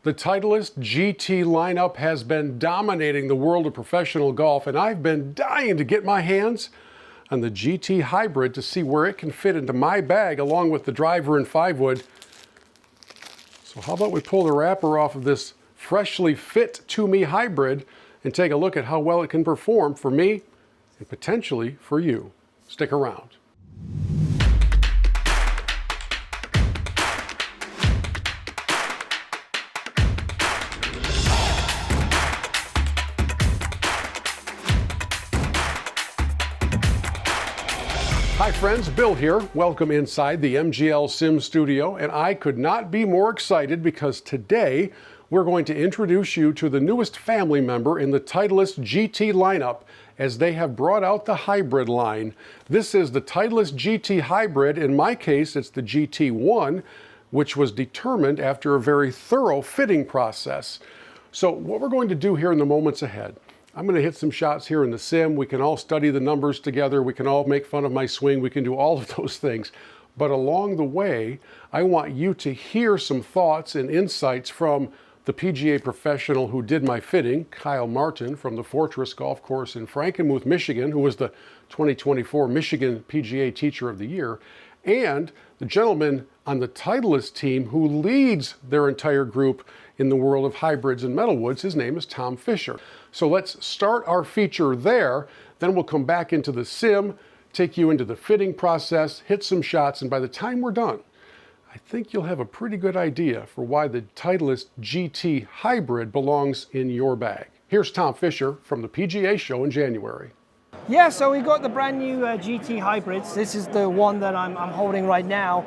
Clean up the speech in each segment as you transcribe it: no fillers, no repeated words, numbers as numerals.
The Titleist GT lineup has been dominating the world of professional golf, and I've been dying to get my hands on the GT Hybrid to see where it can fit into my bag along with the driver and 5-wood. So how about we pull the wrapper off of this freshly fit to me hybrid and take a look at how well it can perform for me and potentially for you. Stick around. Hi friends, Bill here. Welcome inside the MGL Sim Studio, and I could not be more excited because today we're going to introduce you to the newest family member in the Titleist GT lineup as they have brought out the hybrid line. This is the Titleist GT Hybrid. In my case, it's the GT1, which was determined after a very thorough fitting process. So what we're going to do here in the moments ahead, I'm going to hit some shots here in the sim. We can all study the numbers together. We can all make fun of my swing. We can do all of those things. But along the way, I want you to hear some thoughts and insights from the PGA professional who did my fitting, Kyle Martin from the Fortress Golf Course in Frankenmuth, Michigan, who was the 2024 Michigan PGA Teacher of the Year, and the gentleman on the Titleist team who leads their entire group in the world of hybrids and metalwoods. His name is Tom Fisher. So let's start our feature there, then we'll come back into the sim, take you into the fitting process, hit some shots, and by the time we're done, I think you'll have a pretty good idea for why the Titleist GT Hybrid belongs in your bag. Here's Tom Fisher from the PGA show in January. Yeah, so we got the brand new GT Hybrids. This is the one that I'm holding right now.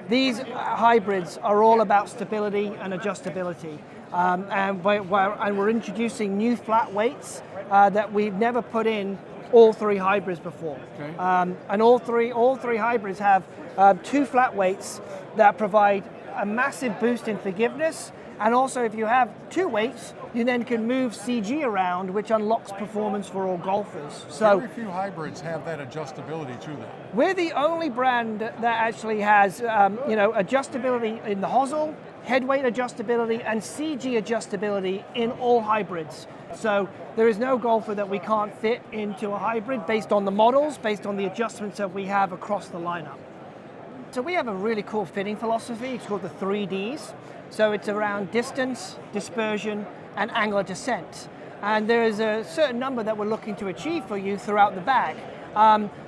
These hybrids are all about stability and adjustability. And we're introducing new flat weights that we've never put in all three hybrids before. Okay. And all three hybrids have two flat weights that provide a massive boost in forgiveness. And also, if you have two weights, you then can move CG around, which unlocks performance for all golfers. So very few hybrids have that adjustability to them. We're the only brand that actually has, adjustability in the hosel, head weight adjustability, and CG adjustability in all hybrids. So there is no golfer that we can't fit into a hybrid based on the models, based on the adjustments that we have across the lineup. So we have a really cool fitting philosophy. It's called the 3Ds. So it's around distance, dispersion, and angle of descent. And there is a certain number that we're looking to achieve for you throughout the bag.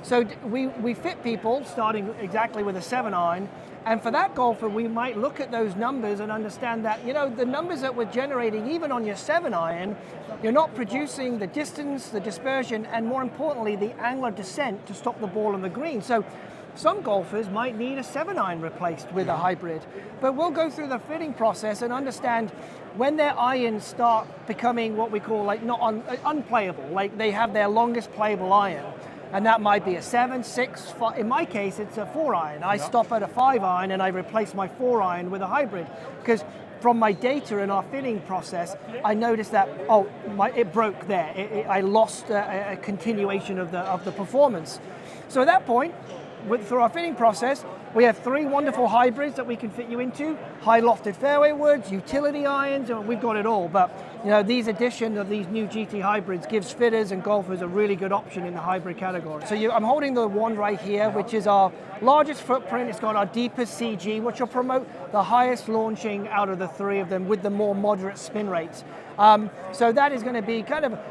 So we fit people starting exactly with a 7-iron. And for that golfer, we might look at those numbers and understand that, the numbers that we're generating, even on your 7-iron, you're not producing the distance, the dispersion, and more importantly, the angle of descent to stop the ball on the green. So some golfers might need a 7-iron replaced with a hybrid, but we'll go through the fitting process and understand when their irons start becoming what we call unplayable, like they have their longest playable iron, and that might be a 7, 6, 5. In my case, it's a 4-iron. I stop at a 5-iron and I replace my 4-iron with a hybrid, because from my data in our fitting process, I noticed that it broke there. I lost a continuation of the performance. So at that point, through our fitting process, we have 3 wonderful hybrids that we can fit you into: high lofted fairway woods, utility irons, and we've got it all. But these addition of these new GT hybrids gives fitters and golfers a really good option in the hybrid category. So I'm holding the one right here, which is our largest footprint. It's got our deepest CG, which will promote the highest launching out of the 3 of them with the more moderate spin rates. So that is going to be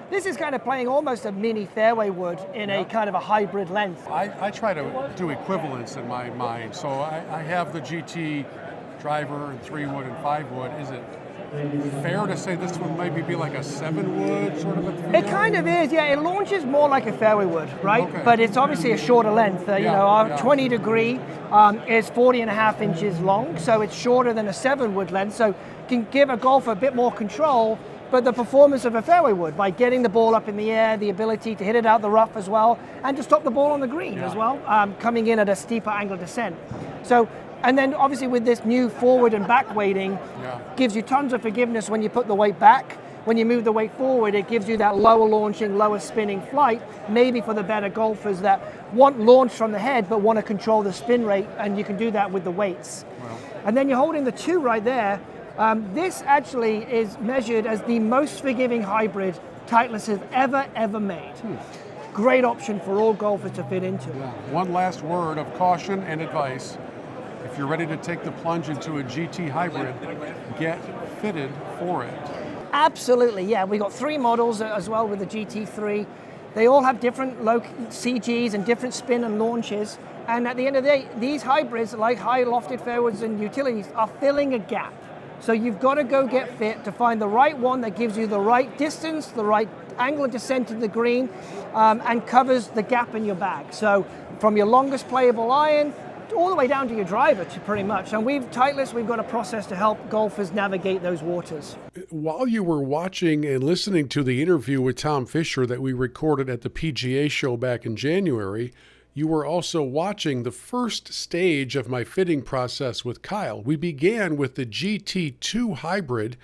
this is playing almost a mini fairway wood in a kind of a hybrid length. I try to do equivalence in my mind. So I have the GT driver and 3-wood and 5-wood. Is it fair to say this one maybe be like a 7-wood sort of a feel? It kind of is, yeah. It launches more like a fairway wood, right? Okay. But it's obviously a shorter length. Our 20 degree is 40.5 inches long, so it's shorter than a 7-wood length, so can give a golfer a bit more control, but the performance of a fairway wood by getting the ball up in the air, the ability to hit it out the rough as well, and to stop the ball on the green as well, coming in at a steeper angle of descent. So, and then obviously with this new forward and back weighting, gives you tons of forgiveness when you put the weight back. When you move the weight forward, it gives you that lower launching, lower spinning flight, maybe for the better golfers that want launch from the head but want to control the spin rate, and you can do that with the weights. And then you're holding the 2 right there. This actually is measured as the most forgiving hybrid Titleist has ever made. Great option for all golfers to fit into. Yeah. One last word of caution and advice. If you're ready to take the plunge into a GT Hybrid, get fitted for it. Absolutely, yeah. We got 3 models as well with the GT3. They all have different low CGs and different spin and launches. And at the end of the day, these hybrids, like high lofted fairways and utilities, are filling a gap. So you've got to go get fit to find the right one that gives you the right distance, the right angle of descent to the green, and covers the gap in your bag. So from your longest playable iron all the way down to your driver, to pretty much. And Titleist, we've got a process to help golfers navigate those waters. While you were watching and listening to the interview with Tom Fisher that we recorded at the PGA show back in January, you were also watching the first stage of my fitting process with Kyle. We began with the GT2 Hybrid,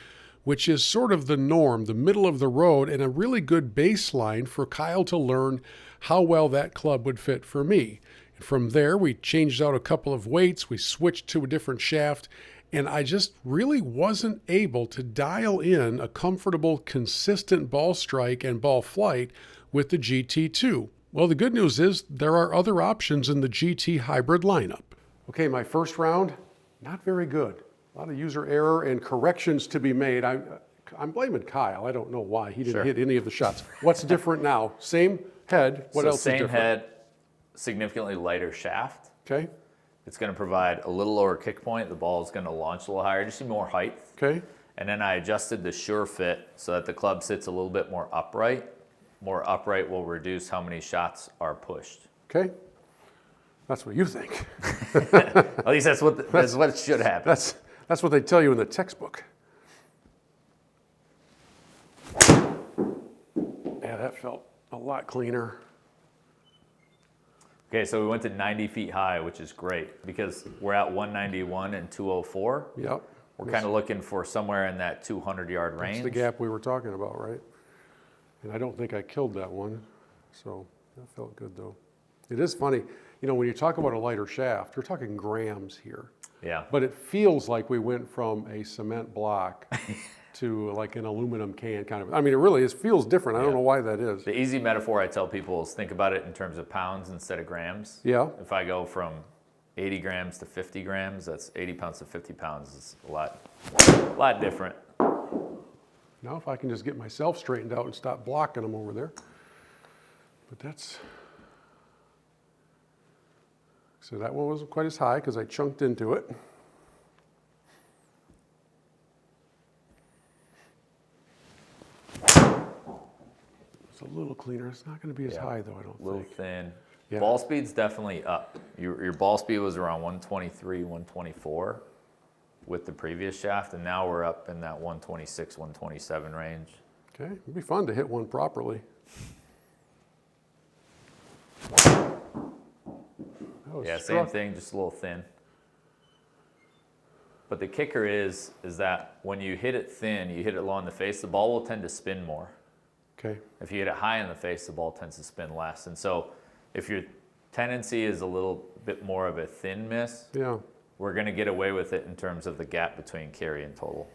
which is sort of the norm, the middle of the road, and a really good baseline for Kyle to learn how well that club would fit for me. And from there, we changed out a couple of weights, we switched to a different shaft, and I just really wasn't able to dial in a comfortable, consistent ball strike and ball flight with the GT2. Well, the good news is there are other options in the GT Hybrid lineup. Okay, my first round, not very good. A lot of user error and corrections to be made. I'm blaming Kyle. I don't know why. He didn't hit any of the shots. What's different now? Same head. What else is different? Same head, significantly lighter shaft. Okay. It's going to provide a little lower kick point. The ball is going to launch a little higher, just more height. Okay. And then I adjusted the sure fit so that the club sits a little bit more upright. More upright will reduce how many shots are pushed. Okay. That's what you think. At least that's what should happen. That's what they tell you in the textbook. Yeah, that felt a lot cleaner. Okay, so we went to 90 feet high, which is great because we're at 191 and 204. Yep. We're kind of looking for somewhere in that 200-yard range. That's the gap we were talking about, right? And I don't think I killed that one, so that felt good though. It is funny, you know, when you talk about a lighter shaft, you're talking grams here. Yeah. But it feels like we went from a cement block to like an aluminum can kind of. I mean, it really is, feels different. I don't know why that is. The easy metaphor I tell people is think about it in terms of pounds instead of grams. Yeah. If I go from 80 grams to 50 grams, that's 80 pounds to 50 pounds. It's a lot different. Now if I can just get myself straightened out and stop blocking them over there. But that's, so that one wasn't quite as high because I chunked into it. It's a little cleaner. It's not going to be as high though, I don't think. A little thin. Yeah. Ball speed's definitely up. Your ball speed was around 123, 124 with the previous shaft, and now we're up in that 126, 127 range. Okay, it'd be fun to hit one properly. Yeah, same thing, just a little thin. But the kicker is that when you hit it thin, you hit it low in the face, the ball will tend to spin more. Okay. If you hit it high in the face, the ball tends to spin less. And so if your tendency is a little bit more of a thin miss, Yeah. we're going to get away with it in terms of the gap between carry and total.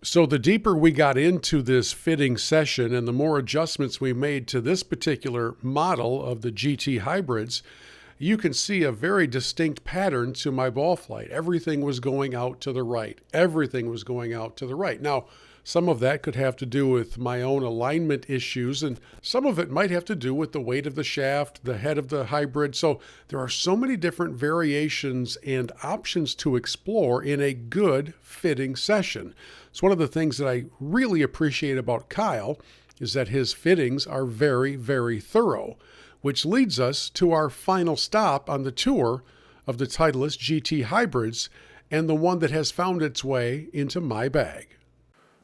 So the deeper we got into this fitting session and the more adjustments we made to this particular model of the GT hybrids, you can see a very distinct pattern to my ball flight. Everything was going out to the right. Everything was going out to the right. Now, some of that could have to do with my own alignment issues, and some of it might have to do with the weight of the shaft, the head of the hybrid. So there are so many different variations and options to explore in a good fitting session. It's one of the things that I really appreciate about Kyle is that his fittings are very, very thorough, which leads us to our final stop on the tour of the Titleist GT Hybrids and the one that has found its way into my bag.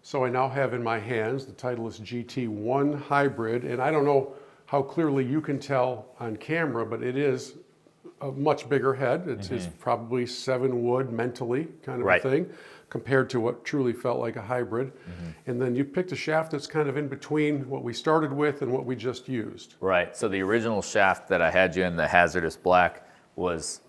So I now have in my hands the Titleist GT1 Hybrid, and I don't know how clearly you can tell on camera, but it is a much bigger head. It's probably 7 wood mentally kind of a thing compared to what truly felt like a hybrid. And then you picked a shaft that's kind of in between what we started with and what we just used. Right. So the original shaft that I had you in, the hazardous black, was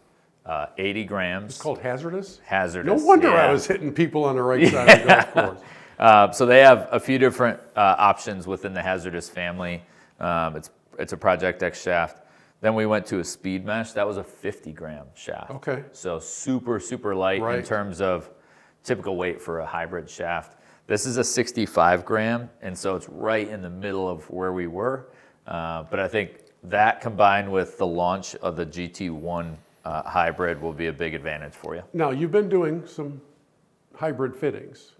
80 grams. It's called hazardous? Hazardous. No wonder yeah. I was hitting people on the right side of the golf course. So they have a few different options within the hazardous family. It's a Project X shaft. Then we went to a speed mesh. That was a 50-gram shaft. Okay. So super, super light Right. in terms of typical weight for a hybrid shaft. This is a 65-gram, and so it's right in the middle of where we were. But I think that combined with the launch of the GT1 hybrid will be a big advantage for you. Now, you've been doing some hybrid fittings.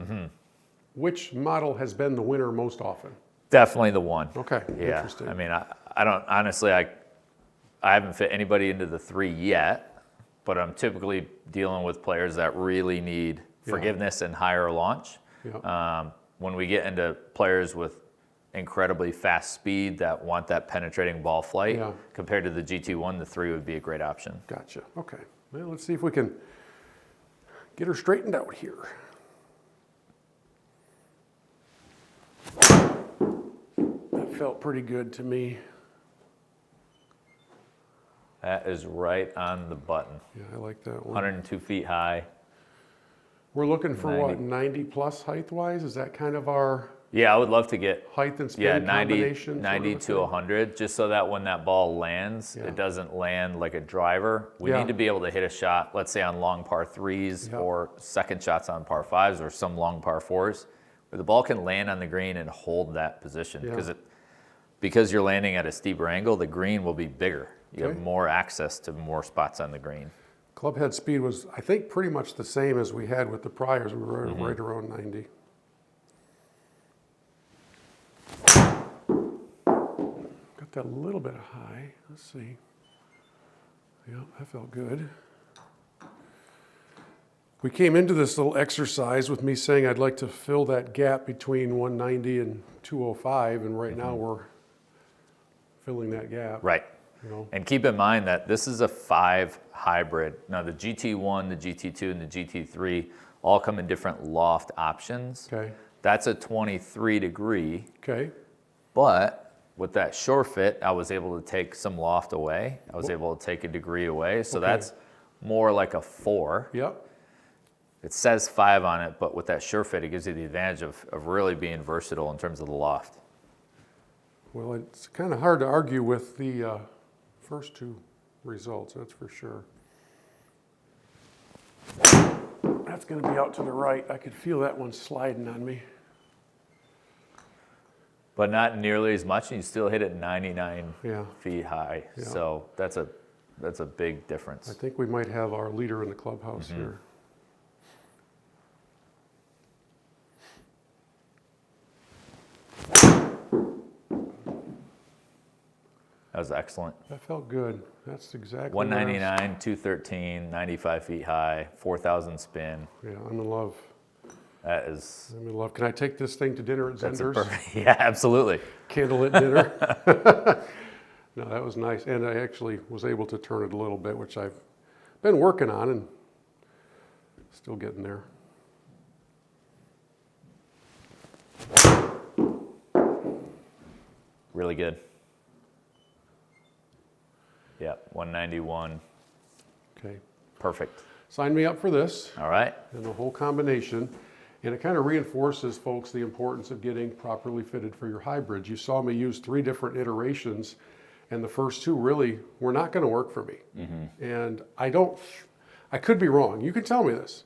Which model has been the winner most often? Definitely the one. Okay, Yeah. interesting. I mean, I don't honestly. I haven't fit anybody into the 3 yet, but I'm typically dealing with players that really need forgiveness and higher launch. Yeah. When we get into players with incredibly fast speed that want that penetrating ball flight, Yeah. compared to the GT1, the 3 would be a great option. Gotcha. Okay. Well, let's see if we can get her straightened out here. That felt pretty good to me. That is right on the button. Yeah, I like that one. 102 feet high. We're looking for what, 90. 90 plus height wise? Is that kind of our Yeah, I would love to get height and spin 90 combination? 90 sort of a to thing? 100, just so that when that ball lands, Yeah. it doesn't land like a driver. We Yeah. need to be able to hit a shot, let's say on long par 3s Yeah. or second shots on par 5s or some long par 4s, where the ball can land on the green and hold that position. Yeah. Because you're landing at a steeper angle, the green will be bigger. You have Okay. more access to more spots on the green. Club head speed was, I think, pretty much the same as we had with the priors. We were right around 90. Got that a little bit high. Let's see. Yeah, that felt good. We came into this little exercise with me saying I'd like to fill that gap between 190 and 205, and right now we're filling that gap. Right. You know? And keep in mind that this is a 5 hybrid. Now the GT1, the GT2, and the GT3 all come in different loft options. Okay. That's a 23 degree, Okay. but with that shore fit, I was able to take some loft away. I was able to take a degree away. So Okay. that's more like a 4. Yep. It says 5 on it, but with that shore fit, it gives you the advantage of really being versatile in terms of the loft. Well, it's kind of hard to argue with the first two results, that's for sure. That's going to be out to the right. I could feel that one sliding on me. But not nearly as much, and you still hit it 99 Yeah. feet high. Yeah. So that's a big difference. I think we might have our leader in the clubhouse here. That was excellent. That felt good. That's exactly 199, 213, 95 feet high, 4,000 spin. Yeah, I'm in love. That is, I'm in love. Can I take this thing to dinner at that's a Zender's? perfect, yeah, absolutely. Candlelit dinner. No, that was nice. And I actually was able to turn it a little bit, which I've been working on and still getting there. Really good. Yeah, 191, Okay. perfect. Sign me up for this All right. and the whole combination. And it kind of reinforces, folks, the importance of getting properly fitted for your hybrids. You saw me use 3 different iterations, and the first 2 really were not going to work for me. And I could be wrong. You can tell me this.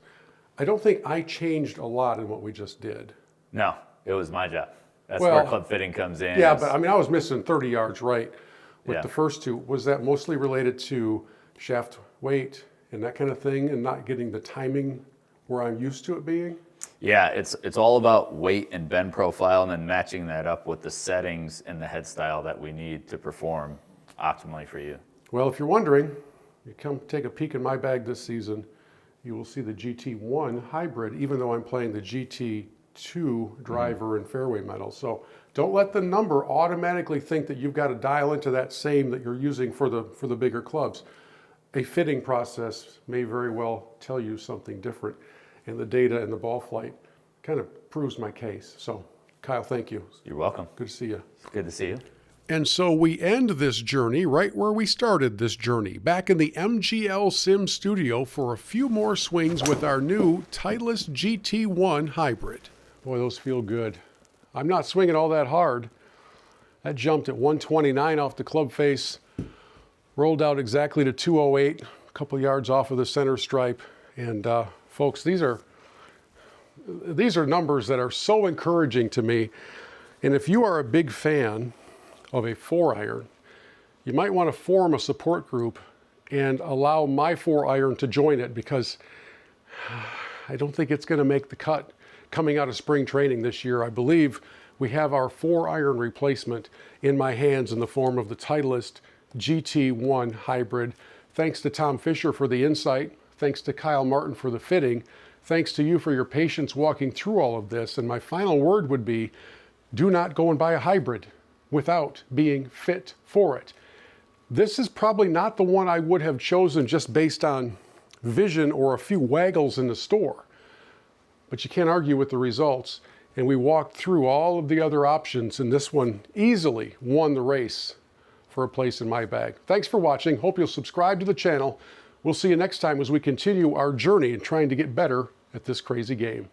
I don't think I changed a lot in what we just did. No, it was my job. That's Well, where club fitting comes in. Yeah, is- but I mean, I was missing 30 yards right with Yeah. the first 2. Was that mostly related to shaft weight and that kind of thing, and not getting the timing where I'm used to it being? Yeah, it's all about weight and bend profile, and then matching that up with the settings and the head style that we need to perform optimally for you. Well, if you're wondering, you come take a peek in my bag this season, you will see the GT1 hybrid, even though I'm playing the GT2 driver and fairway metal. So don't let the number automatically think that you've got to dial into that same that you're using for the bigger clubs. A fitting process may very well tell you something different, and the data and the ball flight kind of proves my case. So, Kyle, thank you. You're welcome. Good to see you. Good to see you. And so we end this journey right where we started this journey, back in the MGL Sim Studio for a few more swings with our new Titleist GT Hybrid. Boy, those feel good. I'm not swinging all that hard. That jumped at 129 off the club face, rolled out exactly to 208, a couple yards off of the center stripe. And folks, these are numbers that are so encouraging to me. And if you are a big fan of a 4-iron, you might want to form a support group and allow my 4-iron to join it, because I don't think it's going to make the cut coming out of spring training this year. I believe we have our 4-iron replacement in my hands in the form of the Titleist GT Hybrid. Thanks to Tom Fisher for the insight. Thanks to Kyle Martin for the fitting. Thanks to you for your patience walking through all of this. And my final word would be, do not go and buy a hybrid without being fit for it. This is probably not the one I would have chosen just based on vision or a few waggles in the store. But you can't argue with the results. And we walked through all of the other options, and this one easily won the race for a place in my bag. Thanks for watching. Hope you'll subscribe to the channel. We'll see you next time as we continue our journey in trying to get better at this crazy game.